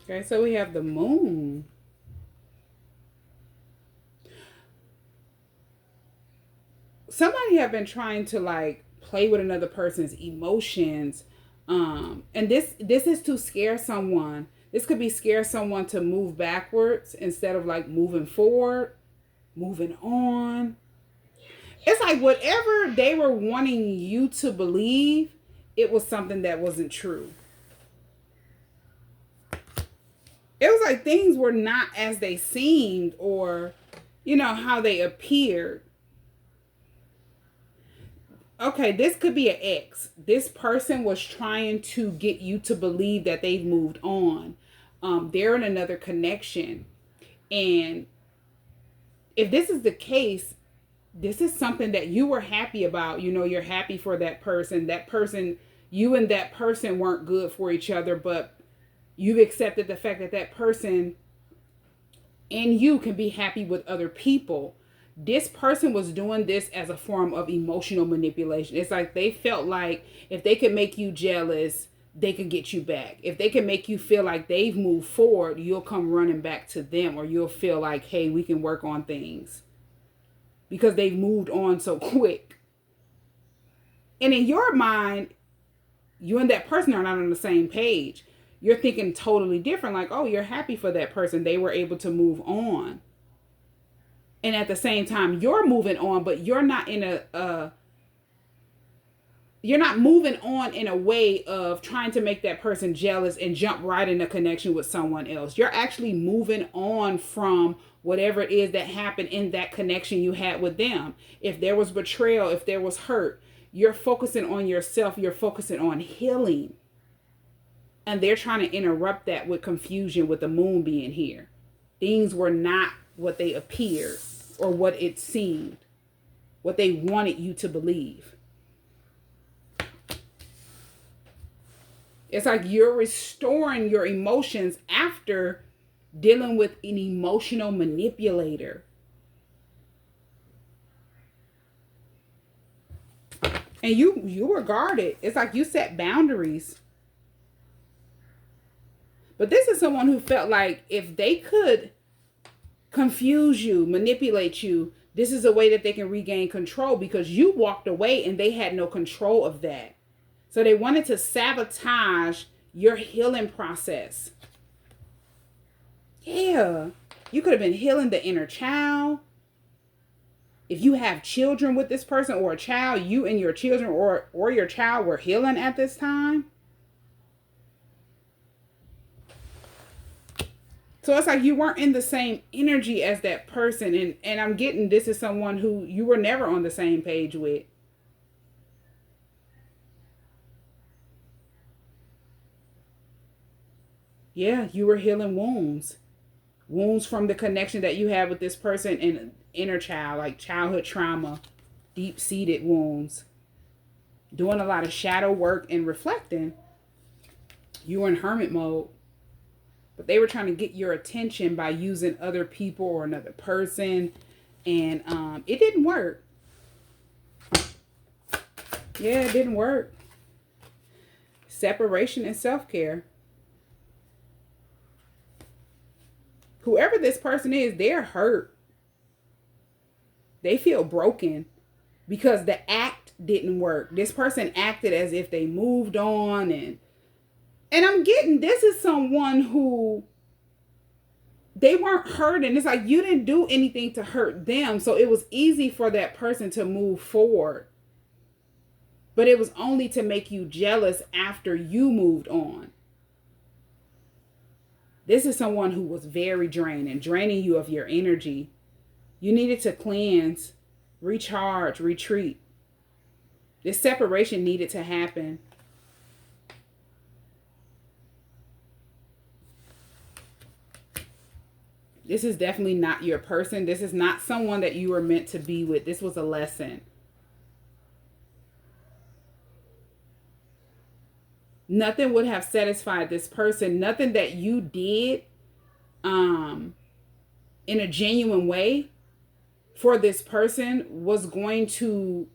Okay, so we have the moon. Somebody have been trying to like play with another person's emotions. And this is to scare someone. This could be scare someone to move backwards instead of like moving forward, moving on. It's like whatever they were wanting you to believe, it was something that wasn't true. It was like things were not as they seemed, or how they appeared. Okay, this could be an ex. This person was trying to get you to believe that they've moved on. They're in another connection. And if this is the case, this is something that you were happy about. You're happy for that person. That person, you and that person weren't good for each other, but you've accepted the fact that that person and you can be happy with other people. This person was doing this as a form of emotional manipulation. It's like they felt like if they could make you jealous, they could get you back. If they can make you feel like they've moved forward, you'll come running back to them, or you'll feel like, hey, we can work on things because they've moved on so quick. And in your mind, you and that person are not on the same page. You're thinking totally different, like, oh, you're happy for that person. They were able to move on. And at the same time, you're moving on, but you're not in you're not moving on in a way of trying to make that person jealous and jump right in a connection with someone else. You're actually moving on from whatever it is that happened in that connection you had with them. If there was betrayal, if there was hurt, you're focusing on yourself, you're focusing on healing. And they're trying to interrupt that with confusion, with the moon being here. Things were not what they appeared or what it seemed, what they wanted you to believe. It's like you're restoring your emotions after dealing with an emotional manipulator. And you were guarded. It's like you set boundaries. But this is someone who felt like if they could confuse you, manipulate you, this is a way that they can regain control because you walked away and they had no control of that. So they wanted to sabotage your healing process. Yeah. You could have been healing the inner child. If you have children with this person or a child, you and your children or your child were healing at this time. So it's like you weren't in the same energy as that person. And I'm getting this is someone who you were never on the same page with. Yeah, you were healing wounds. Wounds from the connection that you had with this person and inner child, like childhood trauma, deep seated wounds. Doing a lot of shadow work and reflecting. You were in hermit mode. But they were trying to get your attention by using other people or another person. And it didn't work. Yeah, it didn't work. Separation and self-care. Whoever this person is, they're hurt. They feel broken because the act didn't work. This person acted as if they moved on, and I'm getting this is someone who they weren't hurting. It's like you didn't do anything to hurt them, so it was easy for that person to move forward. But it was only to make you jealous after you moved on. This is someone who was very draining you of your energy. You needed to cleanse, recharge, retreat. This separation needed to happen. This is definitely not your person. This is not someone that you were meant to be with. This was a lesson. Nothing would have satisfied this person. Nothing that you did in a genuine way for this person was going to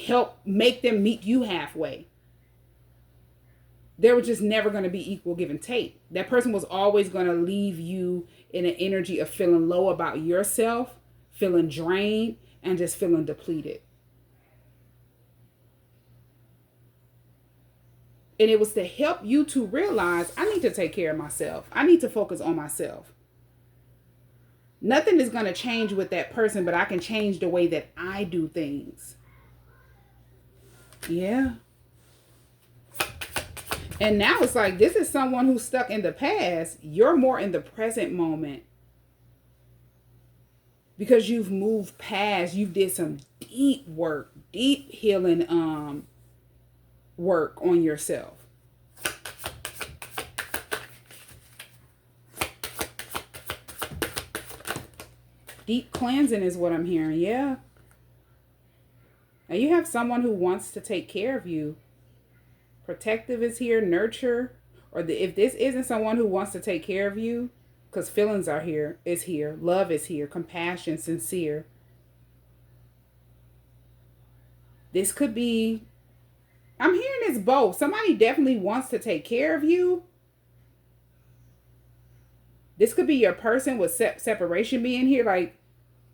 help make them meet you halfway. There was just never going to be equal give and take. That person was always going to leave you in an energy of feeling low about yourself, feeling drained, and just feeling depleted. And it was to help you to realize, I need to take care of myself. I need to focus on myself. Nothing is going to change with that person, but I can change the way that I do things. Yeah. And now it's like, this is someone who's stuck in the past. You're more in the present moment. Because you've moved past, you did some deep work, deep healing work on yourself. Deep cleansing is what I'm hearing. Yeah. Now you have someone who wants to take care of you. Protective is here, nurture. Or if this isn't someone who wants to take care of you, because feelings are here, is here. Love is here. Compassion, sincere. This could be, I'm hearing this both. Somebody definitely wants to take care of you. This could be your person with separation being here. Like,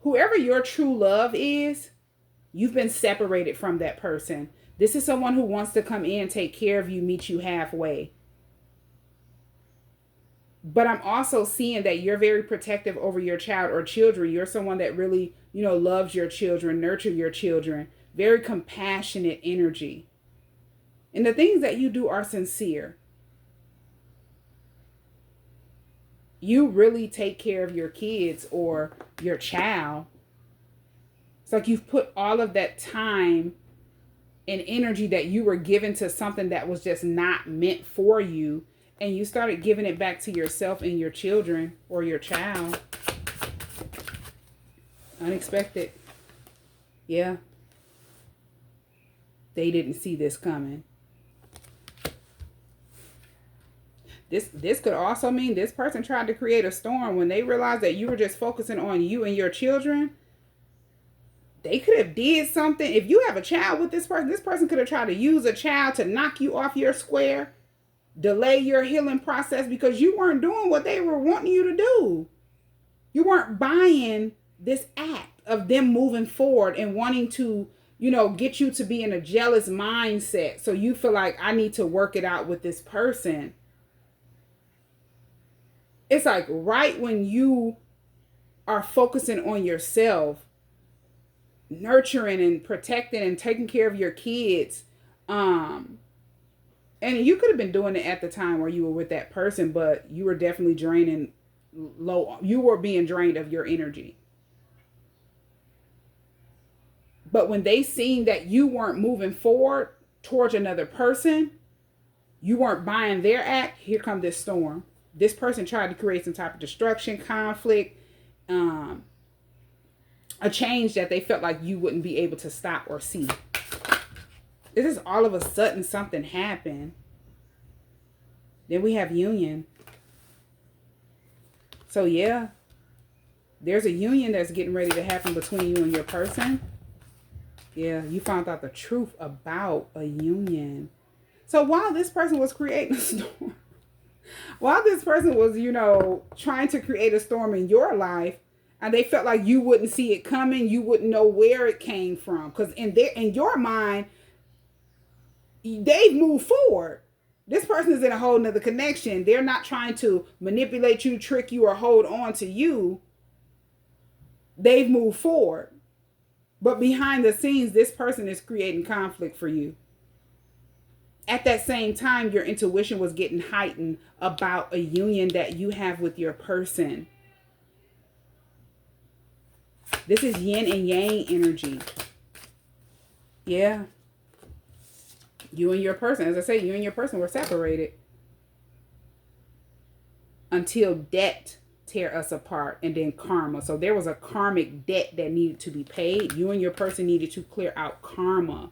whoever your true love is, you've been separated from that person. This is someone who wants to come in, take care of you, meet you halfway. But I'm also seeing that you're very protective over your child or children. You're someone that really, loves your children, nurture your children. Very compassionate energy. And the things that you do are sincere. You really take care of your kids or your child. It's like you've put all of that time and energy that you were given to something that was just not meant for you, and you started giving it back to yourself and your children or your child. Unexpected. Yeah. They didn't see this coming. This could also mean this person tried to create a storm when they realized that you were just focusing on you and your children. They could have did something. If you have a child with this person could have tried to use a child to knock you off your square, delay your healing process because you weren't doing what they were wanting you to do. You weren't buying this act of them moving forward and wanting to, get you to be in a jealous mindset. So you feel like, I need to work it out with this person. It's like right when you are focusing on yourself, nurturing and protecting and taking care of your kids, and you could have been doing it at the time where you were with that person, but you were definitely draining low. You were being drained of your energy. But when they seen that you weren't moving forward towards another person, you weren't buying their act, here come this storm. This person tried to create some type of destruction, conflict, a change that they felt like you wouldn't be able to stop or see. This is all of a sudden something happened. Then we have union. So yeah, there's a union that's getting ready to happen between you and your person. Yeah, you found out the truth about a union. So while this person was creating a storm, while this person was, trying to create a storm in your life, and they felt like you wouldn't see it coming, you wouldn't know where it came from. Because in your mind, they've moved forward. This person is in a whole nother connection. They're not trying to manipulate you, trick you, or hold on to you. They've moved forward. But behind the scenes, this person is creating conflict for you. At that same time, your intuition was getting heightened about a union that you have with your person. This is yin and yang energy. Yeah. You and your person, as I say, you and your person were separated until debt tear us apart, and then karma. So there was a karmic debt that needed to be paid. You and your person needed to clear out karma.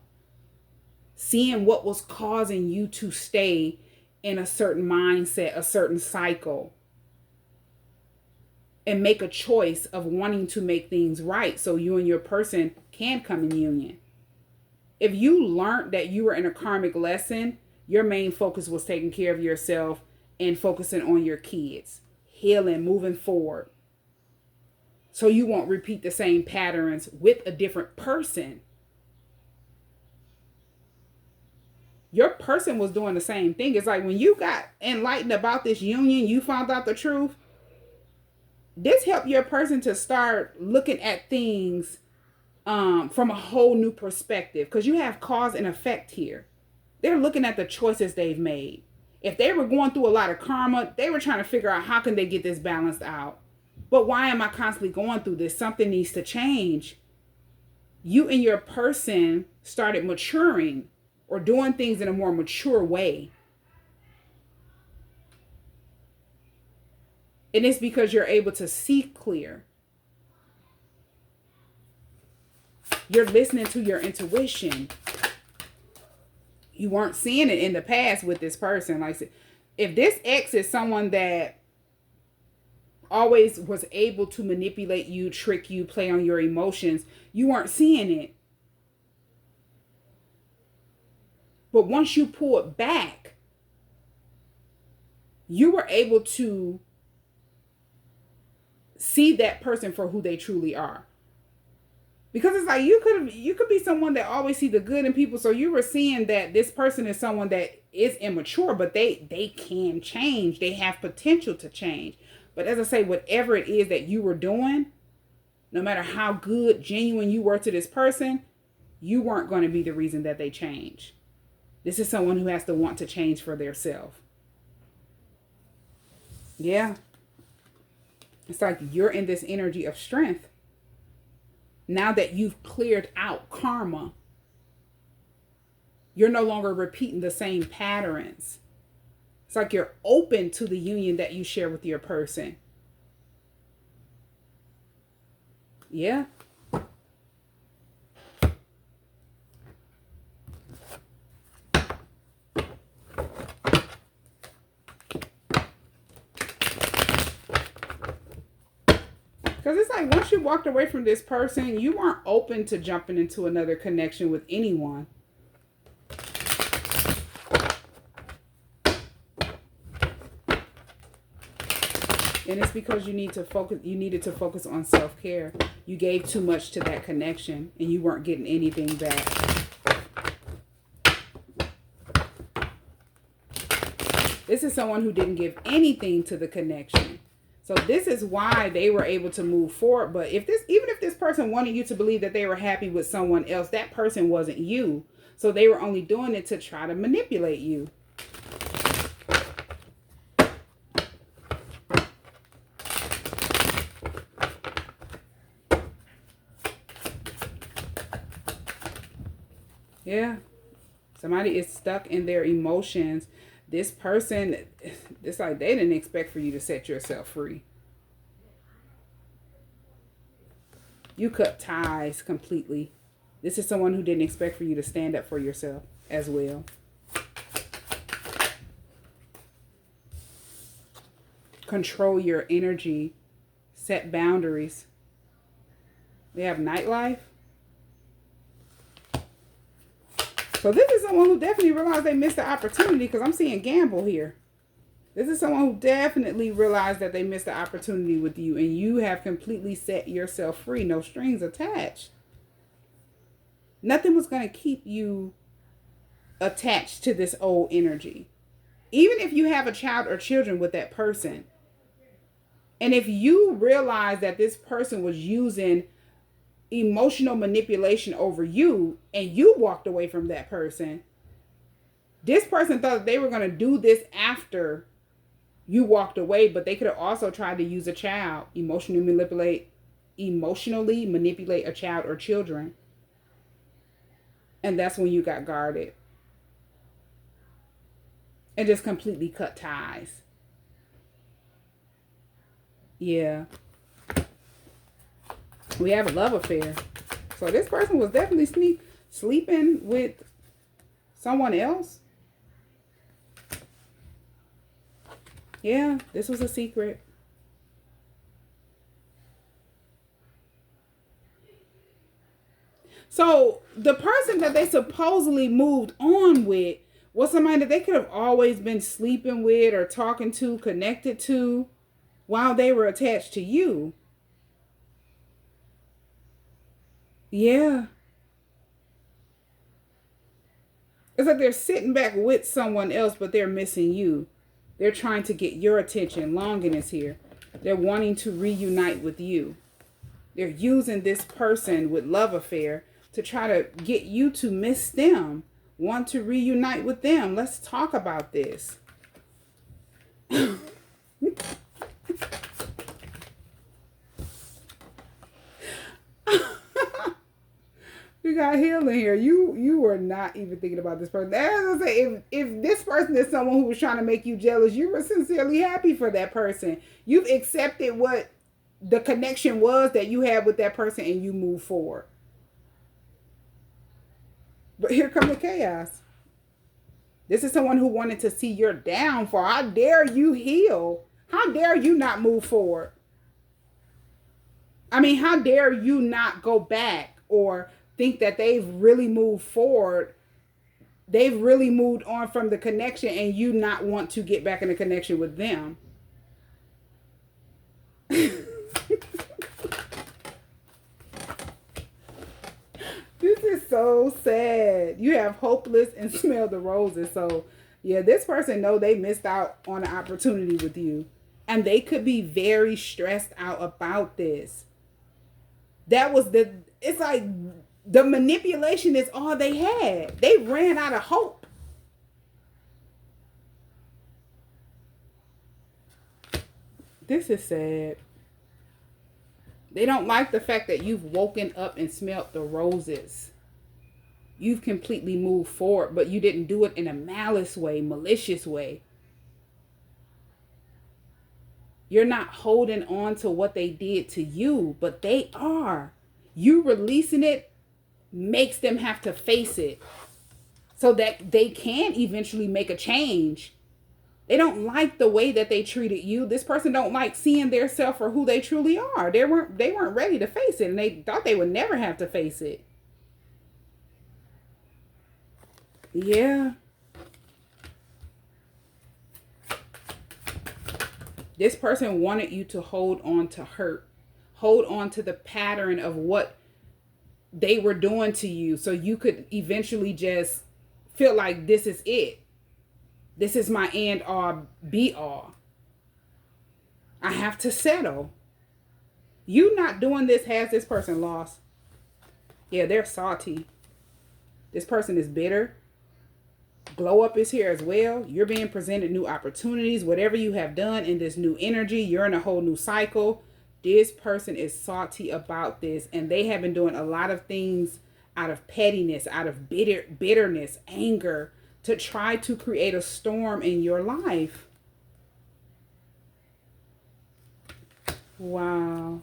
Seeing what was causing you to stay in a certain mindset, a certain cycle, and make a choice of wanting to make things right so you and your person can come in union. If you learned that you were in a karmic lesson Your main focus was taking care of yourself and focusing on your kids, healing, moving forward. So you won't repeat the same patterns with a different person. Your person was doing the same thing. It's like when you got enlightened about this union, you found out the truth. This helped your person to start looking at things from a whole new perspective, because you have cause and effect here. They're looking at the choices they've made. If they were going through a lot of karma, they were trying to figure out how can they get this balanced out. But why am I constantly going through this? Something needs to change. You and your person started maturing or doing things in a more mature way. And it's because you're able to see clear. You're listening to your intuition. You weren't seeing it in the past with this person. Like, if this ex is someone that always was able to manipulate you, trick you, play on your emotions, you weren't seeing it. But once you pull it back, you were able to see that person for who they truly are. Because it's like you could be someone that always see the good in people. So you were seeing that this person is someone that is immature, but they can change. They have potential to change. But as I say, whatever it is that you were doing, no matter how good, genuine you were to this person, you weren't going to be the reason that they change. This is someone who has to want to change for their self. Yeah. It's like you're in this energy of strength. Now that you've cleared out karma, you're no longer repeating the same patterns. It's like you're open to the union that you share with your person. Yeah. Because it's like once you walked away from this person, you weren't open to jumping into another connection with anyone. And it's because you needed to focus on self-care. You gave too much to that connection and you weren't getting anything back. This is someone who didn't give anything to the connection. So this is why they were able to move forward. But even if this person wanted you to believe that they were happy with someone else, that person wasn't you. So they were only doing it to try to manipulate you. Yeah. Somebody is stuck in their emotions. This person, it's like they didn't expect for you to set yourself free. You cut ties completely. This is someone who didn't expect for you to stand up for yourself as well. Control your energy. Set boundaries. We have nightlife. So this is someone who definitely realized they missed the opportunity, because I'm seeing gamble here. This is someone who definitely realized that they missed the opportunity with you, and you have completely set yourself free. No strings attached. Nothing was going to keep you attached to this old energy. Even if you have a child or children with that person, and if you realize that this person was using emotional manipulation over you and you walked away from that person, this person thought that they were going to do this after you walked away, but they could have also tried to use a child, emotionally manipulate a child or children. And that's when you got guarded and just completely cut ties. Yeah. We have a love affair. So this person was definitely sleeping with someone else. Yeah, this was a secret. So the person that they supposedly moved on with was somebody that they could have always been sleeping with or talking to, connected to, while they were attached to you. Yeah. It's like they're sitting back with someone else, but they're missing you. They're trying to get your attention. Longing is here. They're wanting to reunite with you. They're using this person with love affair to try to get you to miss them, want to reunite with them. Let's talk about this. You got healing here. You were not even thinking about this person. As I say, if this person is someone who was trying to make you jealous, you were sincerely happy for that person. You've accepted what the connection was that you had with that person, and you move forward. But here comes the chaos. This is someone who wanted to see your downfall. How dare you heal? How dare you not move forward? I mean, how dare you not go back or think that they've really moved forward? They've really moved on from the connection, and you not want to get back in a connection with them. This is so sad. You have hopeless and smell the roses. So yeah, this person know they missed out on an opportunity with you, and they could be very stressed out about this. That was it's like the manipulation is all they had. They ran out of hope. This is sad. They don't like the fact that you've woken up and smelt the roses. You've completely moved forward, but you didn't do it in a malice way, malicious way. You're not holding on to what they did to you, but they are. You releasing it makes them have to face it so that they can eventually make a change. They don't like the way that they treated you. This person don't like seeing their self for who they truly are. They weren't ready to face it, and they thought they would never have to face it. Yeah. This person wanted you to hold on to hurt. Hold on to the pattern of what they were doing to you, so you could eventually just feel like this is it. This is my end all be all. I have to settle. You not doing this has this person lost. Yeah, they're salty. This person is bitter. Glow up is here as well. You're being presented new opportunities. Whatever you have done in this new energy, you're in a whole new cycle. This person is salty about this, and they have been doing a lot of things out of pettiness, out of bitterness, anger, to try to create a storm in your life. Wow.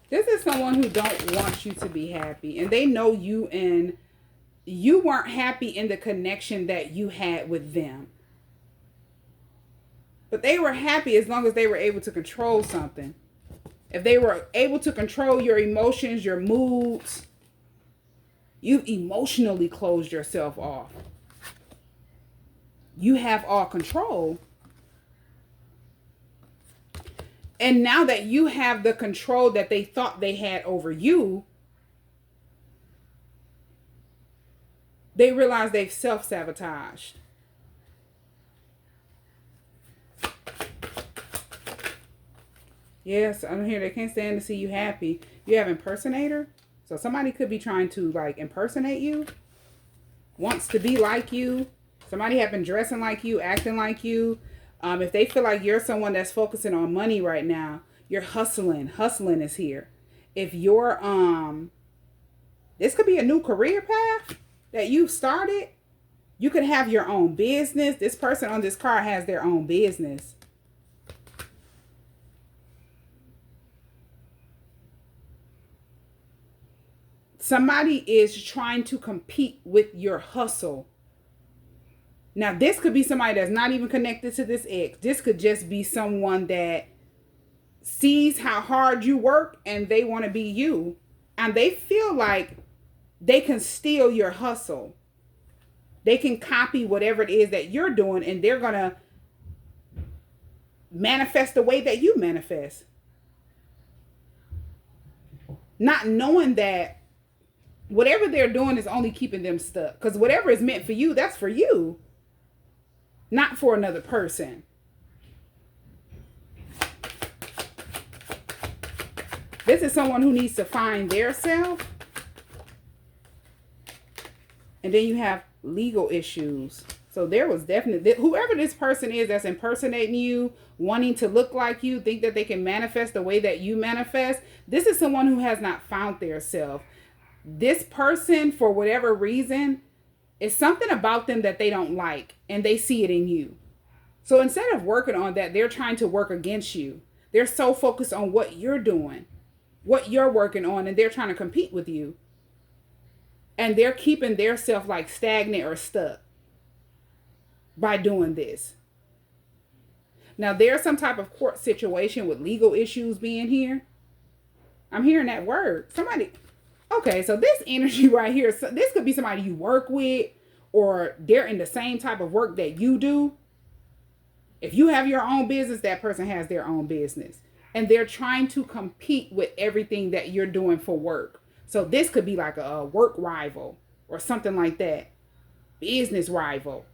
This is someone who don't want you to be happy, and they know you, and you weren't happy in the connection that you had with them. But they were happy as long as they were able to control something. If they were able to control your emotions, your moods, you've emotionally closed yourself off. You have all control. And now that you have the control that they thought they had over you, they realize they've self-sabotaged. Yes, I'm here. They can't stand to see you happy. You have impersonator. So somebody could be trying to like impersonate you. Wants to be like you. Somebody have been dressing like you, acting like you. If they feel like you're someone that's focusing on money right now, you're hustling. Hustling is here. If you're, this could be a new career path that you've started. You could have your own business. This person on this card has their own business. Somebody is trying to compete with your hustle. Now, this could be somebody that's not even connected to this ex. This could just be someone that sees how hard you work and they want to be you. And they feel like they can steal your hustle. They can copy whatever it is that you're doing, and they're going to manifest the way that you manifest. Not knowing that whatever they're doing is only keeping them stuck. Because whatever is meant for you, that's for you, not for another person. This is someone who needs to find their self. And then you have legal issues. So there was definitely, whoever this person is that's impersonating you, wanting to look like you, think that they can manifest the way that you manifest. This is someone who has not found their self. This person, for whatever reason, is something about them that they don't like, and they see it in you. So instead of working on that, they're trying to work against you. They're so focused on what you're doing, what you're working on, and they're trying to compete with you. And they're keeping their self like stagnant or stuck by doing this. Now, there's some type of court situation with legal issues being here. I'm hearing that word. Somebody, okay, so this energy right here, so this could be somebody you work with, or they're in the same type of work that you do. If you have your own business, that person has their own business. And they're trying to compete with everything that you're doing for work. So this could be like a work rival or something like that. Business rival.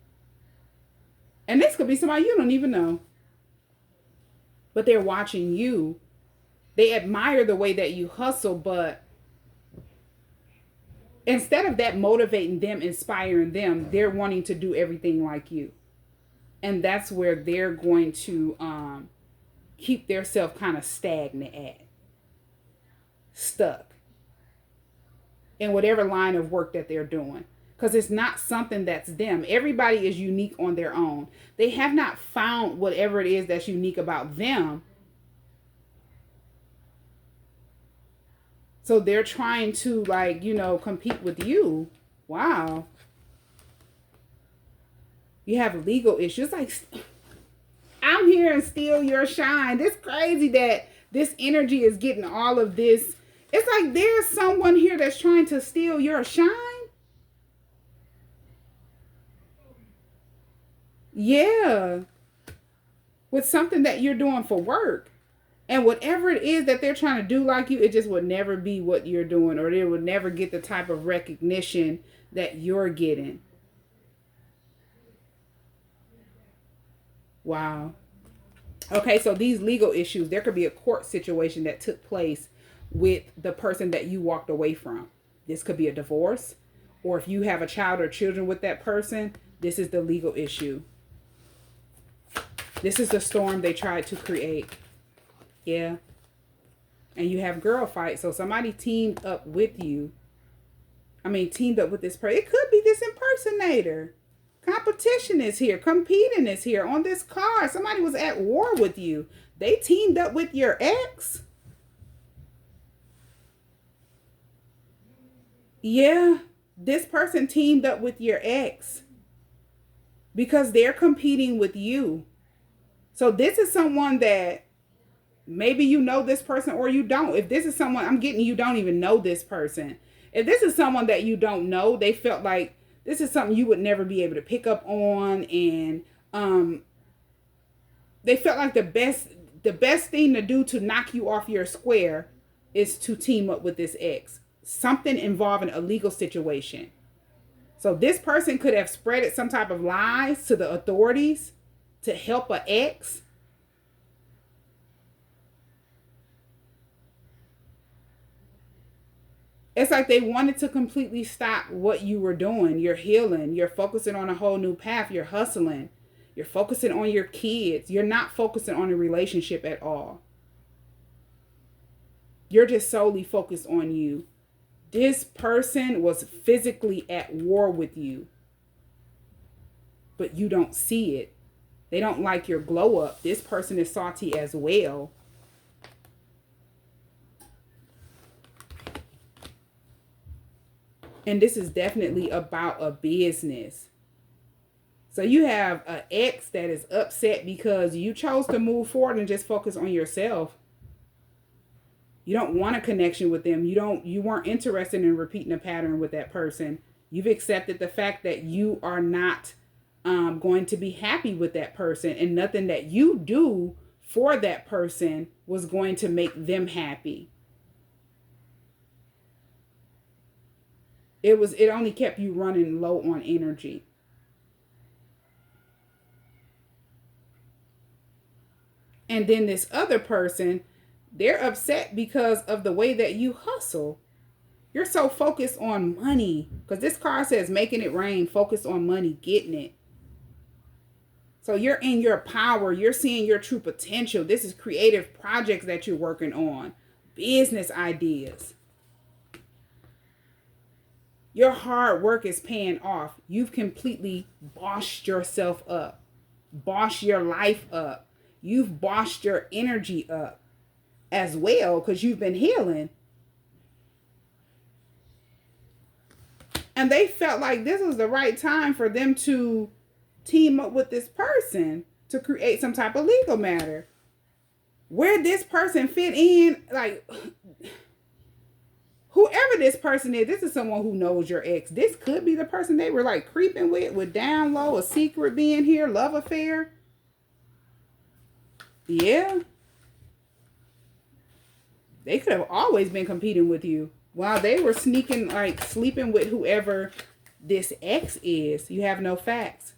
And this could be somebody you don't even know. But they're watching you. They admire the way that you hustle, but instead of that motivating them, inspiring them, they're wanting to do everything like you. And that's where they're going to keep themselves kind of stagnant at. Stuck. In whatever line of work that they're doing. Because it's not something that's them. Everybody is unique on their own. They have not found whatever it is that's unique about them. So they're trying to, like, you know, compete with you. Wow. You have legal issues. Like, I'm here and steal your shine. It's crazy that this energy is getting all of this. It's like there's someone here that's trying to steal your shine. Yeah. With something that you're doing for work. And whatever it is that they're trying to do like you, it just would never be what you're doing. Or they would never get the type of recognition that you're getting. Wow. Okay, so these legal issues, there could be a court situation that took place with the person that you walked away from. This could be a divorce, or if you have a child or children with that person, this is the legal issue. This is the storm they tried to create. Yeah. And you have girl fight, so somebody teamed up with you. Teamed up with this person. It could be this impersonator. Competition is here. Competing is here on this card. Somebody was at war with you. They teamed up with your ex. Yeah, this person teamed up with your ex because they're competing with you. So this is someone that maybe you know this person or you don't. If this is someone, I'm getting you don't even know this person. If this is someone that you don't know, they felt like this is something you would never be able to pick up on, and they felt like the best thing to do to knock you off your square is to team up with this ex. Something involving a legal situation. So this person could have spreaded some type of lies to the authorities to help an ex. It's like they wanted to completely stop what you were doing. You're healing. You're focusing on a whole new path. You're hustling. You're focusing on your kids. You're not focusing on a relationship at all. You're just solely focused on you. This person was physically at war with you, but you don't see it. They don't like your glow up. This person is salty as well. And this is definitely about a business. So you have an ex that is upset because you chose to move forward and just focus on yourself. You don't want a connection with them. You weren't interested in repeating a pattern with that person. You've accepted the fact that you are not going to be happy with that person, and nothing that you do for that person was going to make them happy. It only kept you running low on energy. And then this other person, they're upset because of the way that you hustle. You're so focused on money, because this card says making it rain, focus on money, getting it. So you're in your power. You're seeing your true potential. This is creative projects that you're working on, business ideas. Your hard work is paying off. You've completely bossed yourself up, bossed your life up. You've bossed your energy up as well, because you've been healing. And they felt like this was the right time for them to team up with this person to create some type of legal matter. Where this person fit in, like, whoever this person is, this is someone who knows your ex. This could be the person they were like creeping with down low, a secret being here, love affair. Yeah. They could have always been competing with you while they were sneaking, like sleeping with whoever this ex is. You have no facts.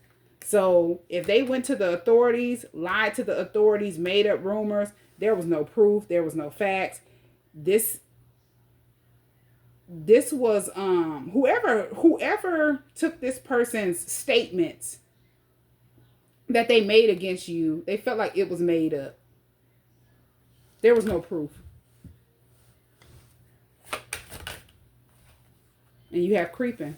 So if they went to the authorities, lied to the authorities, made up rumors, there was no proof, there was no facts. This was whoever took this person's statements that they made against you, they felt like it was made up. There was no proof. And you have creeping.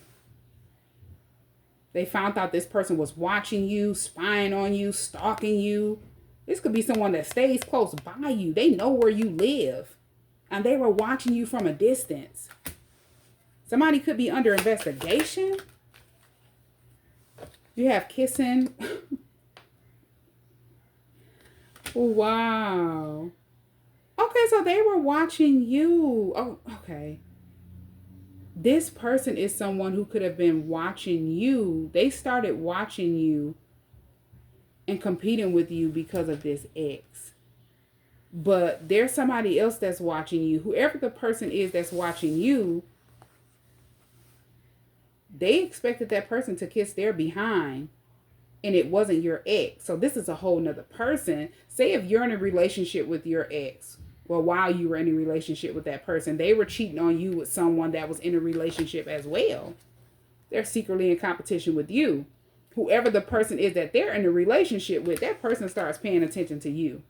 They found out this person was watching you, spying on you, stalking you. This could be someone that stays close by you. They know where you live. And they were watching you from a distance. Somebody could be under investigation. You have kissing. Wow. Okay, so they were watching you. Oh, okay. This person is someone who could have been watching you. They started watching you and competing with you because of this ex. But there's somebody else that's watching you. Whoever the person is that's watching you, they expected that person to kiss their behind, and it wasn't your ex. So this is a whole nother person. Say if you're in a relationship with your ex, well, while you were in a relationship with that person, they were cheating on you with someone that was in a relationship as well. They're secretly in competition with you. Whoever the person is that they're in a relationship with, that person starts paying attention to you.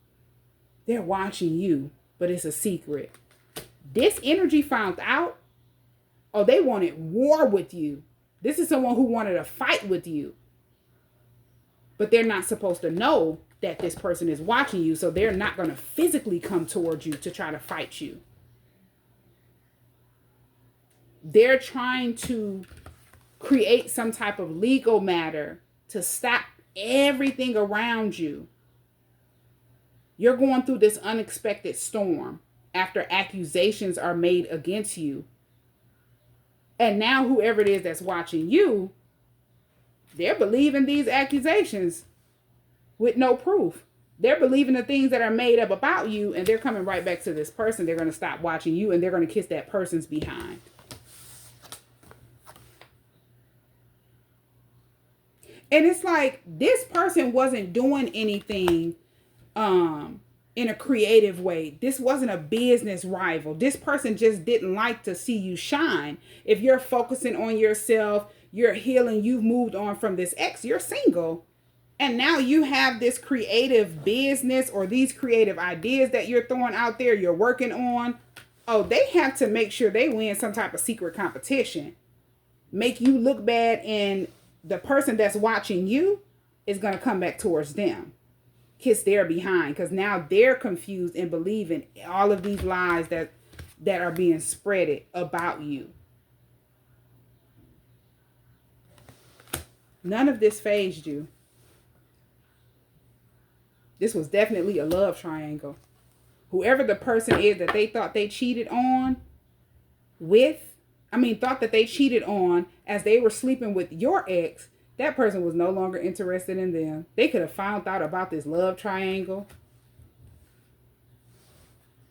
They're watching you, but it's a secret. This energy found out, oh, they wanted war with you. This is someone who wanted to fight with you. But they're not supposed to know that this person is watching you, so they're not going to physically come towards you to try to fight you. They're trying to create some type of legal matter to stop everything around you. You're going through this unexpected storm after accusations are made against you. And now whoever it is that's watching you, they're believing these accusations with no proof. They're believing the things that are made up about you, and they're coming right back to this person. They're going to stop watching you, and they're going to kiss that person's behind. And it's like this person wasn't doing anything in a creative way. This wasn't a business rival. This person just didn't like to see you shine. If you're focusing on yourself, you're healing, you've moved on from this ex, you're single. And now you have this creative business or these creative ideas that you're throwing out there, you're working on. Oh, they have to make sure they win some type of secret competition. Make you look bad, and the person that's watching you is going to come back towards them. Kiss their behind, because now they're confused and believing all of these lies that are being spreaded about you. None of this fazed you. This was definitely a love triangle. Whoever the person is that they thought they cheated on with, thought that they cheated on as they were sleeping with your ex, that person was no longer interested in them. They could have found out about this love triangle.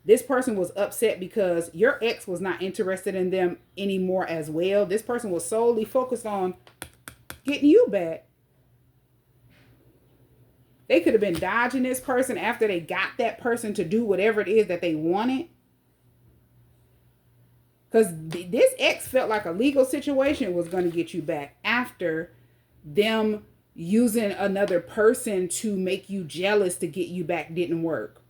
This person was upset because your ex was not interested in them anymore as well. This person was solely focused on getting you back. They could have been dodging this person after they got that person to do whatever it is that they wanted. Because this ex felt like a legal situation was going to get you back after them using another person to make you jealous to get you back didn't work.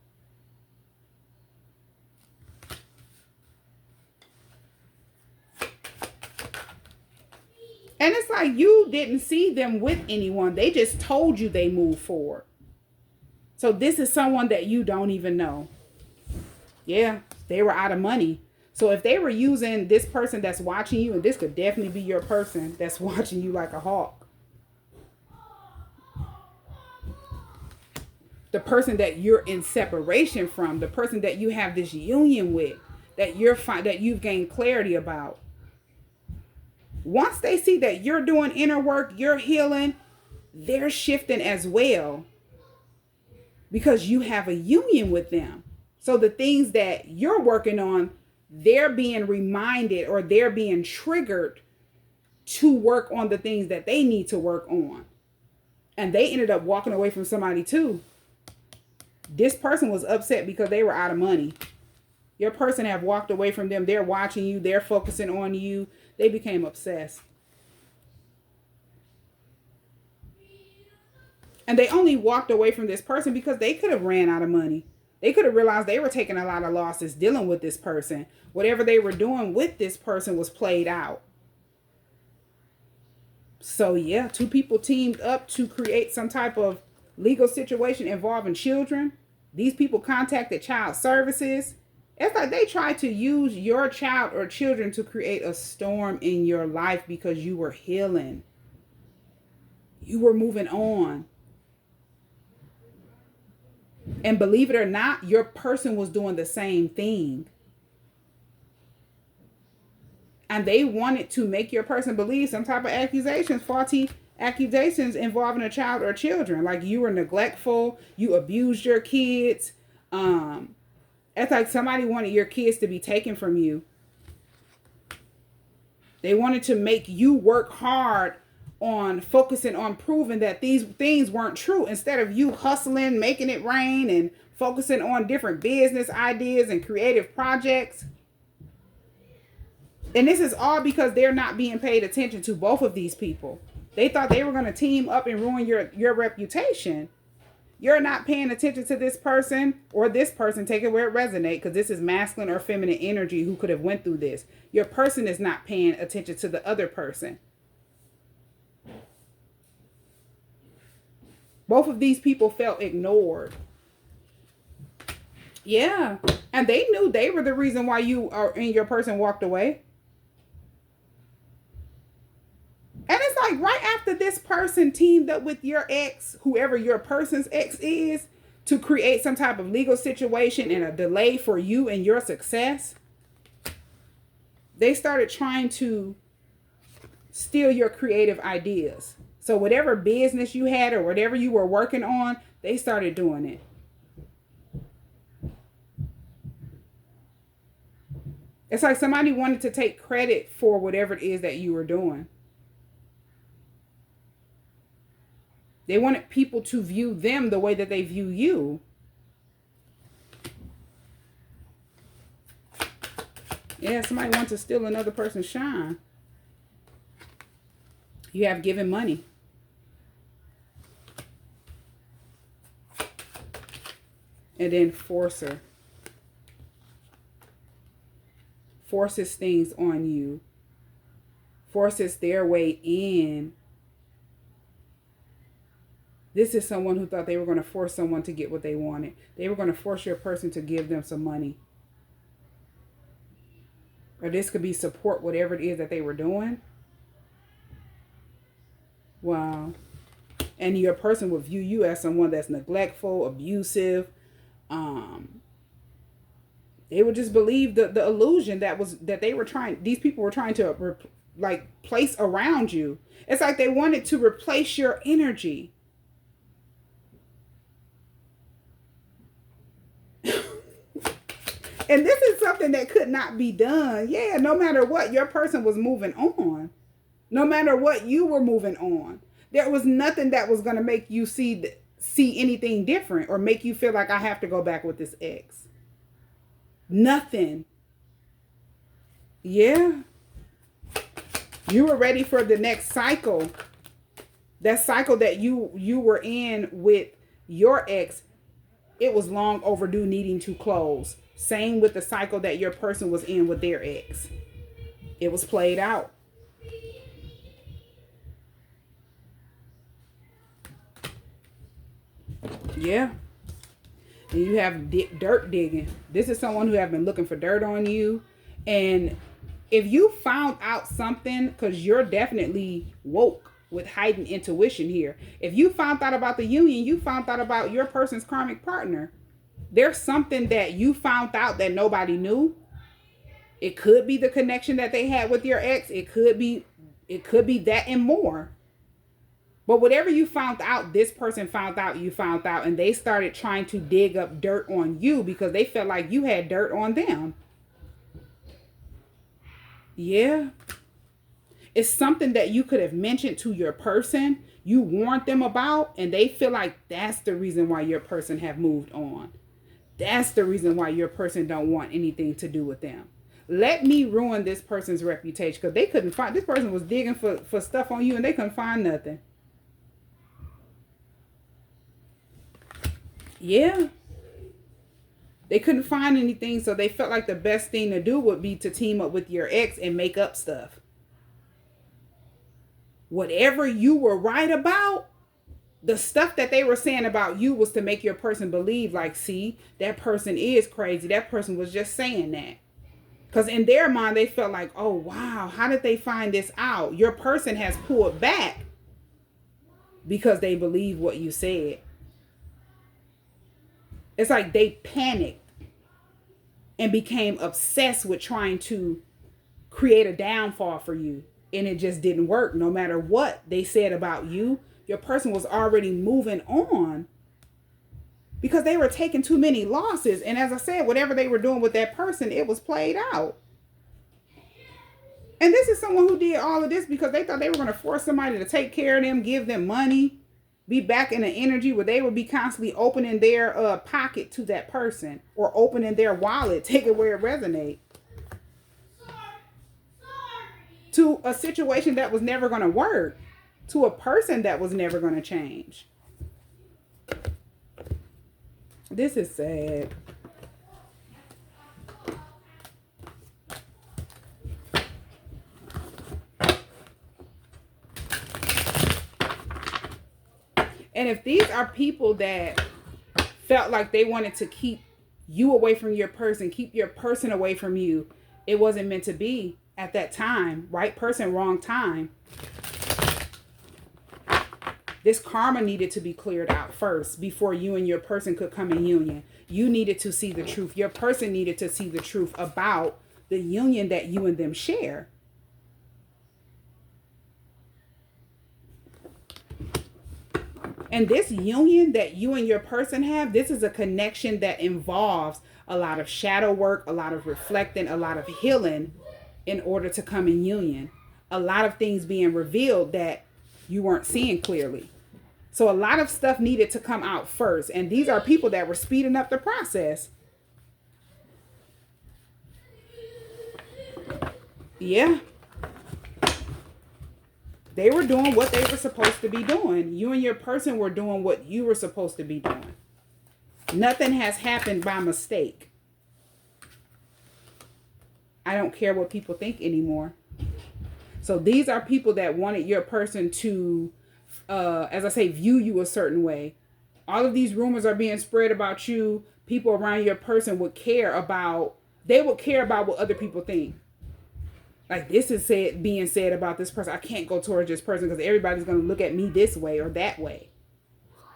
And it's like you didn't see them with anyone. They just told you they moved forward. So this is someone that you don't even know. Yeah, they were out of money. So if they were using this person that's watching you, and this could definitely be your person that's watching you like a hawk. The person that you're in separation from, the person that you have this union with, that you've gained clarity about. Once they see that you're doing inner work, you're healing, they're shifting as well. Because you have a union with them. So the things that you're working on, they're being reminded or they're being triggered to work on the things that they need to work on. And they ended up walking away from somebody too. This person was upset because they were out of money. Your person have walked away from them. They're watching you. They're focusing on you. They became obsessed. And they only walked away from this person because they could have ran out of money. They could have realized they were taking a lot of losses dealing with this person. Whatever they were doing with this person was played out. So yeah, two people teamed up to create some type of legal situation involving children. These people contacted child services. It's like they tried to use your child or children to create a storm in your life because you were healing. You were moving on. And believe it or not, your person was doing the same thing. And they wanted to make your person believe some type of accusations, faulty accusations involving a child or children. Like you were neglectful, you abused your kids. It's like somebody wanted your kids to be taken from you. They wanted to make you work hard on focusing on proving that these things weren't true instead of you hustling, making it rain and focusing on different business ideas and creative projects. And this is all because they're not being paid attention to, both of these people. They thought they were going to team up and ruin your reputation. You're not paying attention to this person, or this person, take it where it resonates, because this is masculine or feminine energy who could have went through this. Your person is not paying attention to the other person. Both of these people felt ignored. Yeah. And they knew they were the reason why you and your person walked away. And it's like right after this person teamed up with your ex, whoever your person's ex is, to create some type of legal situation and a delay for you and your success, they started trying to steal your creative ideas. So whatever business you had or whatever you were working on, they started doing it. It's like somebody wanted to take credit for whatever it is that you were doing. They wanted people to view them the way that they view you. Yeah, somebody wants to steal another person's shine. You have given money. And then forcer. Forces things on you. Forces their way in. This is someone who thought they were going to force someone to get what they wanted. They were going to force your person to give them some money. Or this could be support whatever it is that they were doing. Wow. And your person would view you as someone that's neglectful, abusive. Um, they would just believe the illusion that they were trying. These people were trying to like place around you. It's like they wanted to replace your energy. And this is something that could not be done. Yeah, no matter what, your person was moving on. No matter what, you were moving on. There was nothing that was going to make you see anything different or make you feel like I have to go back with this ex. Nothing. Yeah. You were ready for the next cycle. That cycle that you were in with your ex, it was long overdue, needing to close. Same with the cycle that your person was in with their ex. It was played out. Yeah. And you have dirt digging. This is someone who have been looking for dirt on you. And if you found out something, because you're definitely woke with heightened intuition here. If you found out about the union, you found out about your person's karmic partner. There's something that you found out that nobody knew. It could be the connection that they had with your ex. It could be that and more. But whatever you found out, this person found out, you found out, and they started trying to dig up dirt on you because they felt like you had dirt on them. Yeah. It's something that you could have mentioned to your person, you warned them about, and they feel like that's the reason why your person have moved on. That's the reason why your person don't want anything to do with them. Let me ruin this person's reputation, because they couldn't find, this person was digging for stuff on you and they couldn't find nothing. Yeah. They couldn't find anything, so they felt like the best thing to do would be to team up with your ex and make up stuff. Whatever you were right about, the stuff that they were saying about you was to make your person believe, like, see, that person is crazy. That person was just saying that. Because in their mind, they felt like, oh, wow, how did they find this out? Your person has pulled back because they believe what you said. It's like they panicked and became obsessed with trying to create a downfall for you. And it just didn't work. No matter what they said about you, your person was already moving on because they were taking too many losses. And as I said, whatever they were doing with that person, it was played out. And this is someone who did all of this because they thought they were going to force somebody to take care of them, give them money, be back in an energy where they would be constantly opening their pocket to that person or opening their wallet, take it where it resonates. To a situation that was never going to work, to a person that was never going to change. This is sad. And if these are people that felt like they wanted to keep you away from your person, keep your person away from you, it wasn't meant to be at that time. Right person, wrong time. This karma needed to be cleared out first before you and your person could come in union. You needed to see the truth. Your person needed to see the truth about the union that you and them share. And this union that you and your person have, this is a connection that involves a lot of shadow work, a lot of reflecting, a lot of healing in order to come in union. A lot of things being revealed that you weren't seeing clearly. So a lot of stuff needed to come out first. And these are people that were speeding up the process. Yeah. They were doing what they were supposed to be doing. You and your person were doing what you were supposed to be doing. Nothing has happened by mistake. I don't care what people think anymore. So these are people that wanted your person to, as I say, view you a certain way. All of these rumors are being spread about you. People around your person would care about what other people think. Like, this is being said about this person. I can't go towards this person because everybody's going to look at me this way or that way.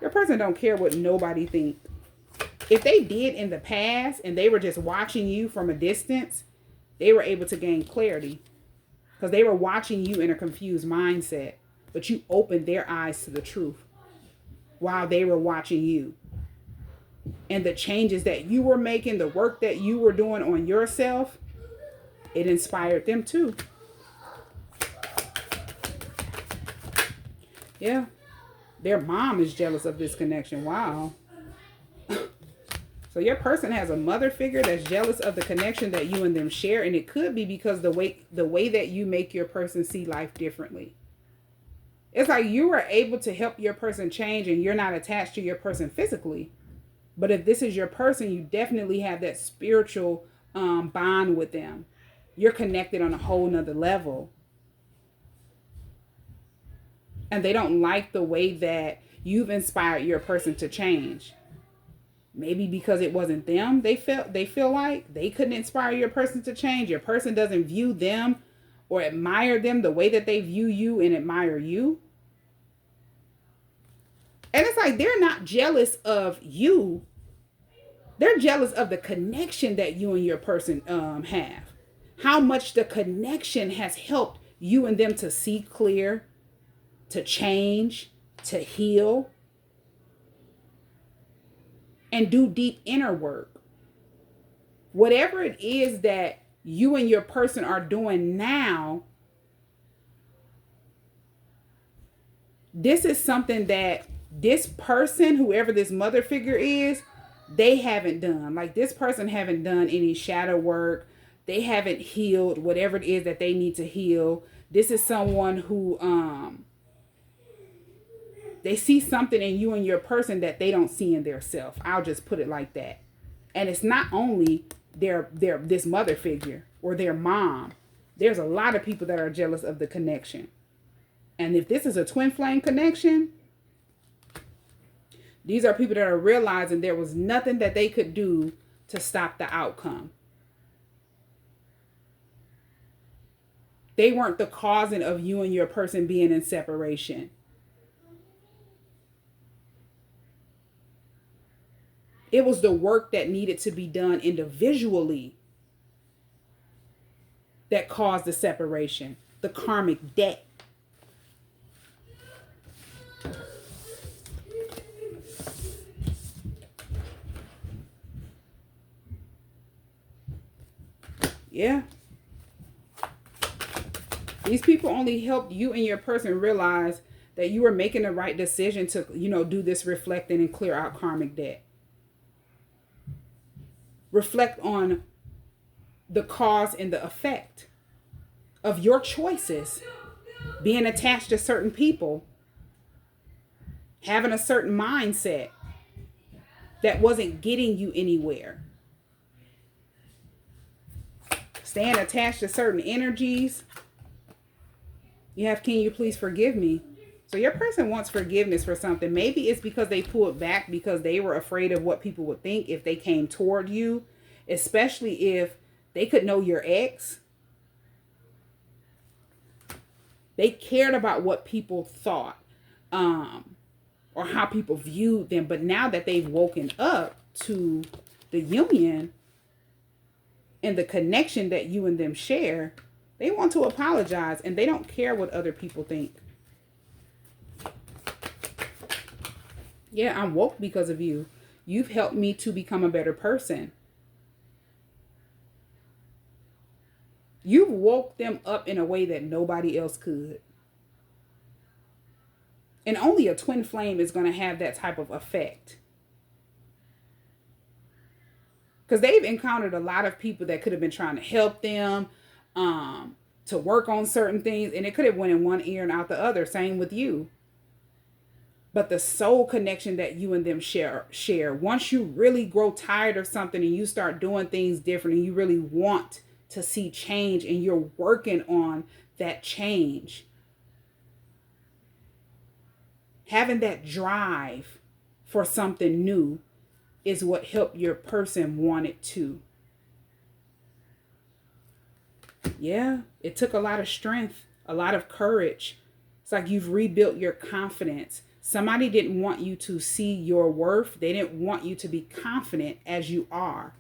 Your person don't care what nobody thinks. If they did in the past and they were just watching you from a distance, they were able to gain clarity because they were watching you in a confused mindset. But you opened their eyes to the truth while they were watching you. And the changes that you were making, the work that you were doing on yourself, it inspired them too. Yeah. Their mom is jealous of this connection. Wow. So your person has a mother figure that's jealous of the connection that you and them share. And it could be because the way that you make your person see life differently. It's like you were able to help your person change and you're not attached to your person physically. But if this is your person, you definitely have that spiritual bond with them. You're connected on a whole nother level. And they don't like the way that you've inspired your person to change. Maybe because it wasn't them. They feel like they couldn't inspire your person to change. Your person doesn't view them or admire them the way that they view you and admire you. And it's like they're not jealous of you. They're jealous of the connection that you and your person have. How much the connection has helped you and them to see clear, to change, to heal, and do deep inner work. Whatever it is that you and your person are doing now, this is something that this person, whoever this mother figure is, they haven't done. Like, this person haven't done any shadow work. They haven't healed whatever it is that they need to heal. This is someone who they see something in you and your person that they don't see in their self. I'll just put it like that. And it's not only their this mother figure or their mom. There's a lot of people that are jealous of the connection. And if this is a twin flame connection, these are people that are realizing there was nothing that they could do to stop the outcome. They weren't the causing of you and your person being in separation. It was the work that needed to be done individually that caused the separation, the karmic debt. Yeah. These people only helped you and your person realize that you were making the right decision to, do this reflecting and clear out karmic debt. Reflect on the cause and the effect of your choices, being attached to certain people, having a certain mindset that wasn't getting you anywhere, staying attached to certain energies. You have, can you please forgive me? So your person wants forgiveness for something. Maybe it's because they pulled back because they were afraid of what people would think if they came toward you, especially if they could know your ex. They cared about what people thought or how people viewed them. But now that they've woken up to the union and the connection that you and them share, they want to apologize and they don't care what other people think. Yeah, I'm woke because of you. You've helped me to become a better person. You've woke them up in a way that nobody else could. And only a twin flame is going to have that type of effect. Because they've encountered a lot of people that could have been trying to help them, to work on certain things. And it could have went in one ear and out the other. Same with you. But the soul connection that you and them share, once you really grow tired of something and you start doing things different and you really want to see change and you're working on that change, having that drive for something new is what helped your person want it to. Yeah, it took a lot of strength, a lot of courage. It's like you've rebuilt your confidence. Somebody didn't want you to see your worth. They didn't want you to be confident as you are.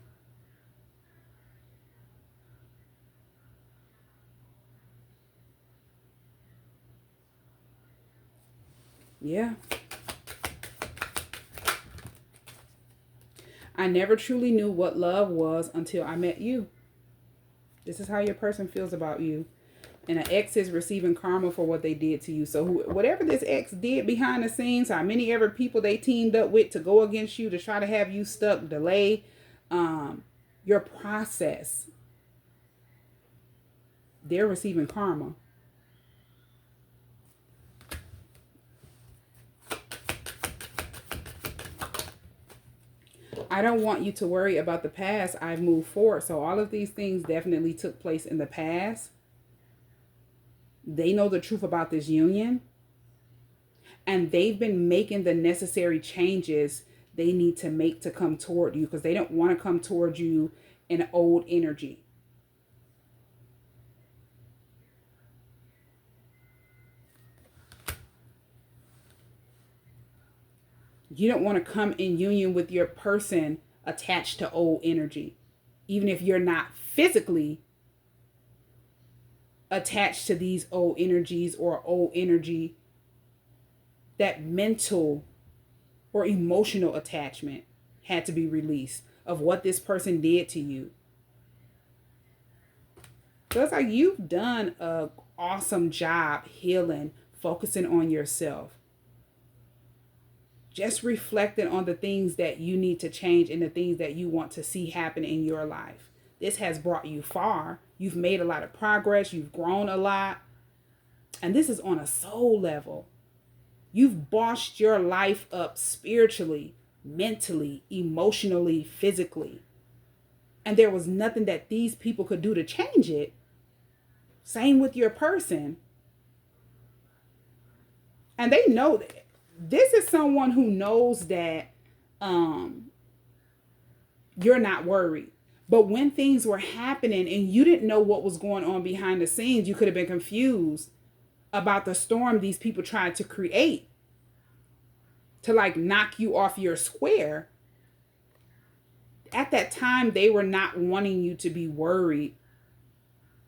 Yeah. I never truly knew what love was until I met you. This is how your person feels about you. And an ex is receiving karma for what they did to you. So whatever this ex did behind the scenes, how many ever people they teamed up with to go against you to try to have you stuck, delay your process, they're receiving karma. I don't want you to worry about the past. I've moved forward. So all of these things definitely took place in the past. They know the truth about this union, and they've been making the necessary changes they need to make to come toward you, because they don't want to come toward you in old energy. You don't want to come in union with your person attached to old energy, even if you're not physically attached to these old energies or old energy. That mental or emotional attachment had to be released of what this person did to you. So it's like you've done a awesome job healing, focusing on yourself, just reflecting on the things that you need to change and the things that you want to see happen in your life. This has brought you far. You've made a lot of progress. You've grown a lot. And this is on a soul level. You've bossed your life up spiritually, mentally, emotionally, physically. And there was nothing that these people could do to change it. Same with your person. And they know that. This is someone who knows that you're not worried. But when things were happening and you didn't know what was going on behind the scenes, you could have been confused about the storm these people tried to create to like knock you off your square. At that time, they were not wanting you to be worried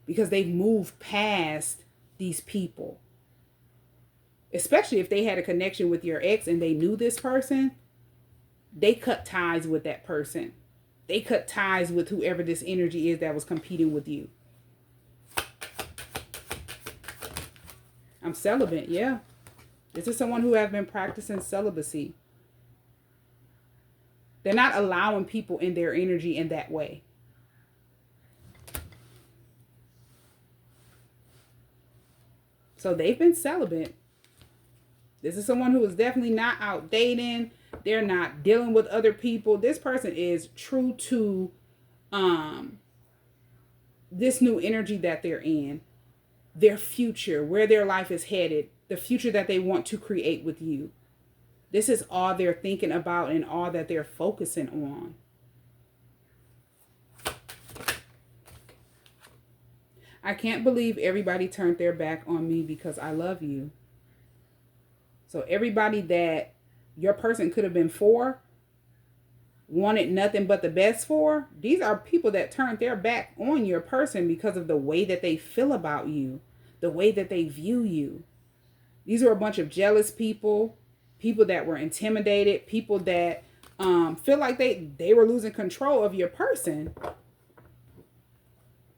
because they've moved past these people. Especially if they had a connection with your ex and they knew this person, they cut ties with that person. They cut ties with whoever this energy is that was competing with you. I'm celibate, yeah. This is someone who has been practicing celibacy. They're not allowing people in their energy in that way. So they've been celibate. This is someone who is definitely not out dating. They're not dealing with other people. This person is true to this new energy that they're in, their future, where their life is headed, the future that they want to create with you. This is all they're thinking about and all that they're focusing on. I can't believe everybody turned their back on me because I love you. So everybody that your person could have been for, wanted nothing but the best for, these are people that turned their back on your person because of the way that they feel about you, the way that they view you. These are a bunch of jealous people, people that were intimidated, people that feel like they were losing control of your person.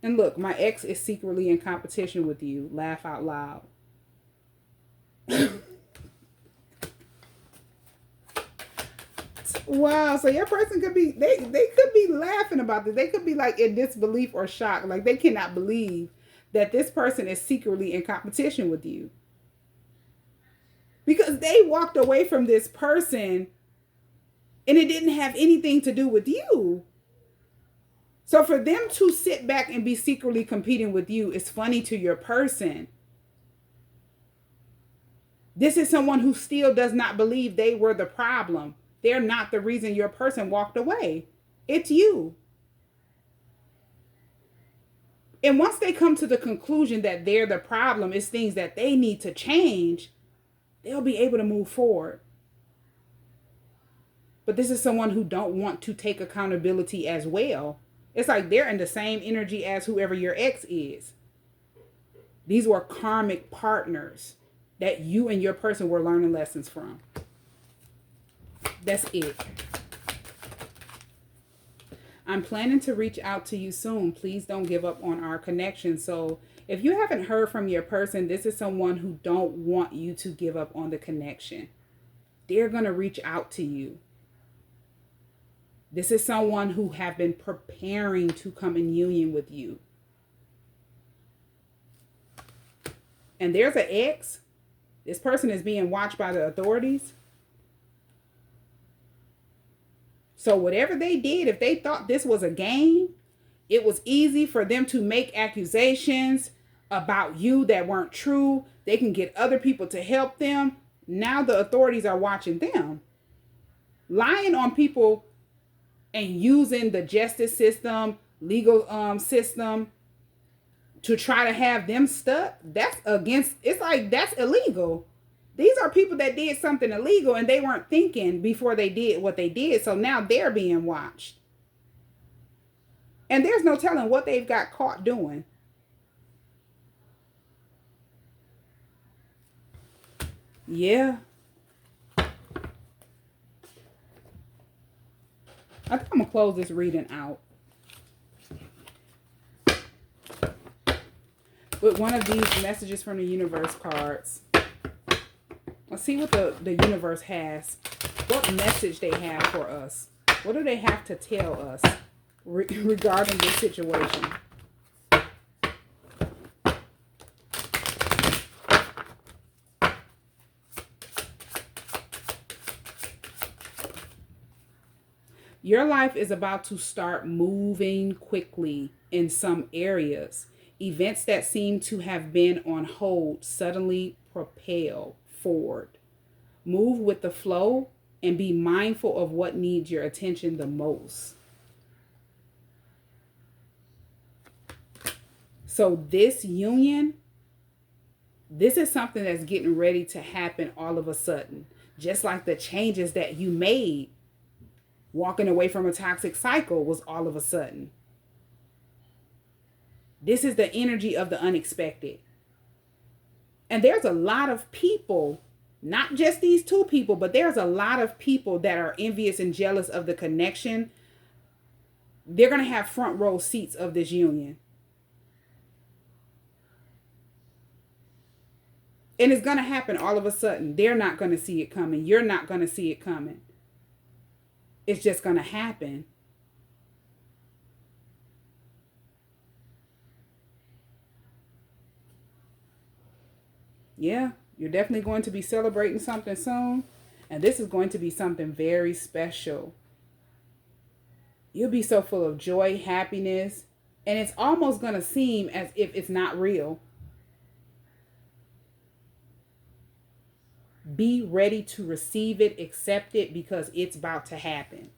And look, my ex is secretly in competition with you. Laugh out loud. Wow, so your person could be, they could be laughing about this. They could be like in disbelief or shock. Like they cannot believe that this person is secretly in competition with you. Because they walked away from this person and it didn't have anything to do with you. So for them to sit back and be secretly competing with you is funny to your person. This is someone who still does not believe they were the problem. They're not the reason your person walked away. It's you. And once they come to the conclusion that they're the problem, it's things that they need to change, they'll be able to move forward. But this is someone who don't want to take accountability as well. It's like they're in the same energy as whoever your ex is. These were karmic partners that you and your person were learning lessons from. That's it. I'm planning to reach out to you soon. Please don't give up on our connection. So if you haven't heard from your person, this is someone who don't want you to give up on the connection. They're going to reach out to you. This is someone who have been preparing to come in union with you. And there's an ex. This person is being watched by the authorities. So whatever they did, if they thought this was a game, it was easy for them to make accusations about you that weren't true. They can get other people to help them. Now the authorities are watching them. Lying on people and using the justice system, legal system to try to have them stuck, that's against, it's like, that's illegal. These are people that did something illegal and they weren't thinking before they did what they did. So now they're being watched. And there's no telling what they've got caught doing. Yeah. I think I'm going to close this reading out with one of these messages from the universe cards. Let's see what the universe has. What message they have for us. What do they have to tell us regarding this situation? Your life is about to start moving quickly in some areas. Events that seem to have been on hold suddenly propel forward. Move with the flow and be mindful of what needs your attention the most. So this union, this is something that's getting ready to happen all of a sudden. Just like the changes that you made. Walking away from a toxic cycle was all of a sudden. This is the energy of the unexpected. And there's a lot of people, not just these two people, but there's a lot of people that are envious and jealous of the connection. They're going to have front row seats of this union. And it's going to happen all of a sudden. They're not going to see it coming. You're not going to see it coming. It's just going to happen. Yeah, you're definitely going to be celebrating something soon. And this is going to be something very special. You'll be so full of joy, happiness. And it's almost going to seem as if it's not real. Be ready to receive it, accept it, because it's about to happen.